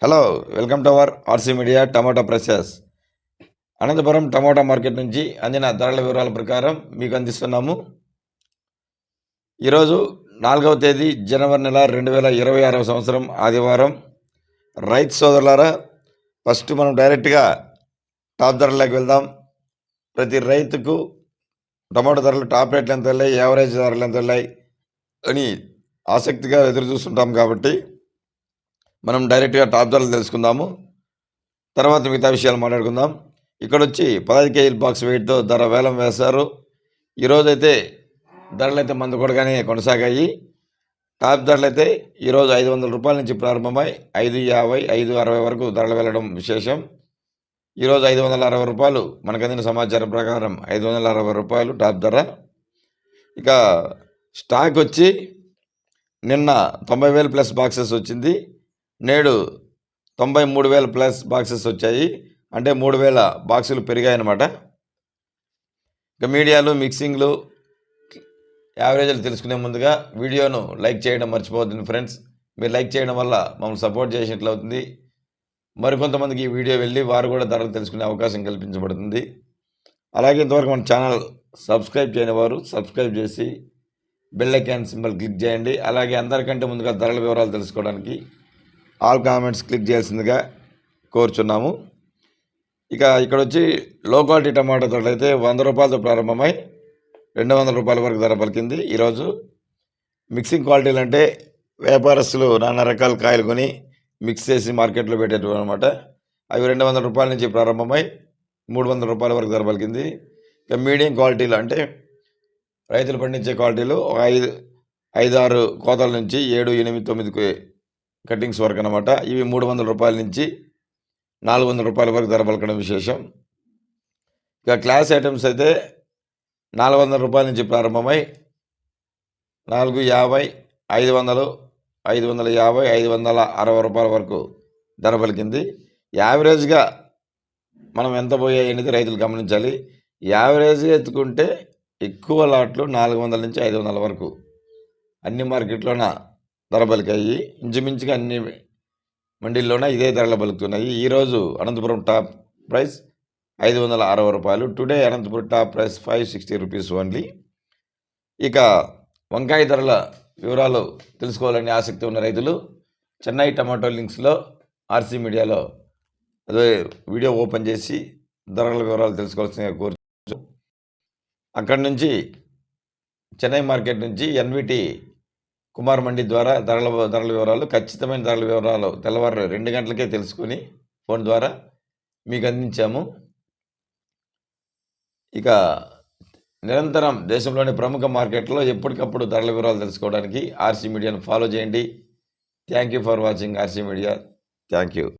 Hello, welcome to our RC media tomato prices. Anantapuram tomato market నుంచి అందిన ధరల వివరాల ప్రకారం మీకు అందిస్తున్నాము. ఈరోజు 4వ తేదీ జనవరి నెల 2026 సంవత్సరం ఆదివారం. రైతు సోదరులారా, ఫస్ట్ మనం డైరెక్ట్గా టాప్ ధరలకు వెళ్దాం. ప్రతి రైతుకు టమాటా ధరలు టాప్ రేట్లు ఎంత వెళ్ళాయి, యావరేజ్ ధరలు ఎంత వెళ్ళాయి అని ఆసక్తిగా ఎదురు చూస్తుంటాం. కాబట్టి మనం డైరెక్ట్గా టాప్ ధరలు తెలుసుకుందాము, తర్వాత మిగతా విషయాలు మాట్లాడుకుందాం. ఇక్కడ వచ్చి 15 కేజీల బాక్స్ వెయిట్తో ధర వేలం వేశారు. ఈరోజైతే ధరలు అయితే మందకొడగానే కొనసాగాయి. టాప్ ధరలు అయితే ఈరోజు 500 రూపాయల నుంచి ప్రారంభమై 550, 560 వరకు ధరలు వెళ్ళడం విశేషం. ఈరోజు 560 రూపాయలు మనకు అందిన సమాచారం ప్రకారం 560 రూపాయలు టాప్ ధర. ఇక స్టాక్ వచ్చి నిన్న 90,000 ప్లస్ బాక్సెస్ వచ్చింది, నేడు 93,000 ప్లస్ బాక్సెస్ వచ్చాయి. అంటే 3,000 బాక్సులు పెరిగాయన్నమాట. ఇక మీడియాలు, మిక్సింగ్లు, యావరేజ్లు తెలుసుకునే ముందుగా వీడియోను లైక్ చేయడం మర్చిపోవద్దు ఫ్రెండ్స్. మీరు లైక్ చేయడం వల్ల మమ్మల్ని సపోర్ట్ చేసినట్లు అవుతుంది. మరికొంతమందికి ఈ వీడియో వెళ్ళి వారు కూడా ధరలు తెలుసుకునే అవకాశం కల్పించబడుతుంది. అలాగే ఇంతవరకు మన ఛానల్ సబ్స్క్రైబ్ చేయని వారు సబ్స్క్రైబ్ చేసి బెల్ ఐకాన్ సింబల్ క్లిక్ చేయండి. అలాగే అందరికంటే ముందుగా ధరల వివరాలు తెలుసుకోవడానికి ఆల్ కామెంట్స్ క్లిక్ చేయాల్సిందిగా కోరుచున్నాము. ఇక ఇక్కడ వచ్చి లో క్వాలిటీ టమాటా ధరలు అయితే 100 రూపాయలతో ప్రారంభమై 200 రూపాయల వరకు ధర పలికింది. ఈరోజు మిక్సింగ్ క్వాలిటీలు అంటే వ్యాపారస్తులు నానా రకాల కాయలు కొని మిక్స్ చేసి మార్కెట్లో పెట్టేటవి అనమాట. అవి 200 రూపాయల నుంచి ప్రారంభమై 300 రూపాయల వరకు ధర పలికింది. ఇక మీడియం క్వాలిటీలు అంటే రైతులు పండించే క్వాలిటీలు 5-6 కోతల నుంచి 7, 8, 9 కటింగ్స్ వరకు అనమాట. ఇవి 300 రూపాయల నుంచి 400 రూపాయల వరకు ధర పలకడం విశేషం. ఇక క్లాస్ ఐటమ్స్ అయితే 400 రూపాయల నుంచి ప్రారంభమై 450, 500, 550, 560 రూపాయల వరకు ధర పలికింది. యావరేజ్గా మనం ఎంత పోయాయి అనేది రైతులు గమనించాలి. యావరేజ్గా ఎత్తుకుంటే ఎక్కువ లాట్లు 400 నుంచి 500 వరకు అన్ని మార్కెట్లోన ధర పలికాయి. ఇంచుమించుగా అన్ని మండీల్లోనే ఇదే ధరలు పలుకుతున్నాయి. ఈరోజు అనంతపురం టాప్ ప్రైస్ 560 రూపాయలు. Today Anantapuram top price 560 rupees only. ఇక వంకాయ ధరల వివరాలు తెలుసుకోవాలని ఆసక్తి ఉన్న రైతులు చెన్నై టమాటో లింక్స్లో ఆర్సీ మీడియాలో అదే వీడియో ఓపెన్ చేసి ధరల వివరాలు తెలుసుకోవాల్సిందిగా కోరుచు. అక్కడి నుంచి చెన్నై మార్కెట్ నుంచి ఎన్విటి కుమార్ మండి ద్వారా ధరల వివరాలు, ఖచ్చితమైన ధరల వివరాలు తెల్లవారు 2 గంటలకే తెలుసుకొని ఫోన్ ద్వారా మీకు అందించాము. ఇక నిరంతరం దేశంలోని ప్రముఖ మార్కెట్లో ఎప్పటికప్పుడు ధరల వివరాలు తెలుసుకోవడానికి ఆర్సీ మీడియాను ఫాలో చేయండి. Thank you for watching RC media. Thank you.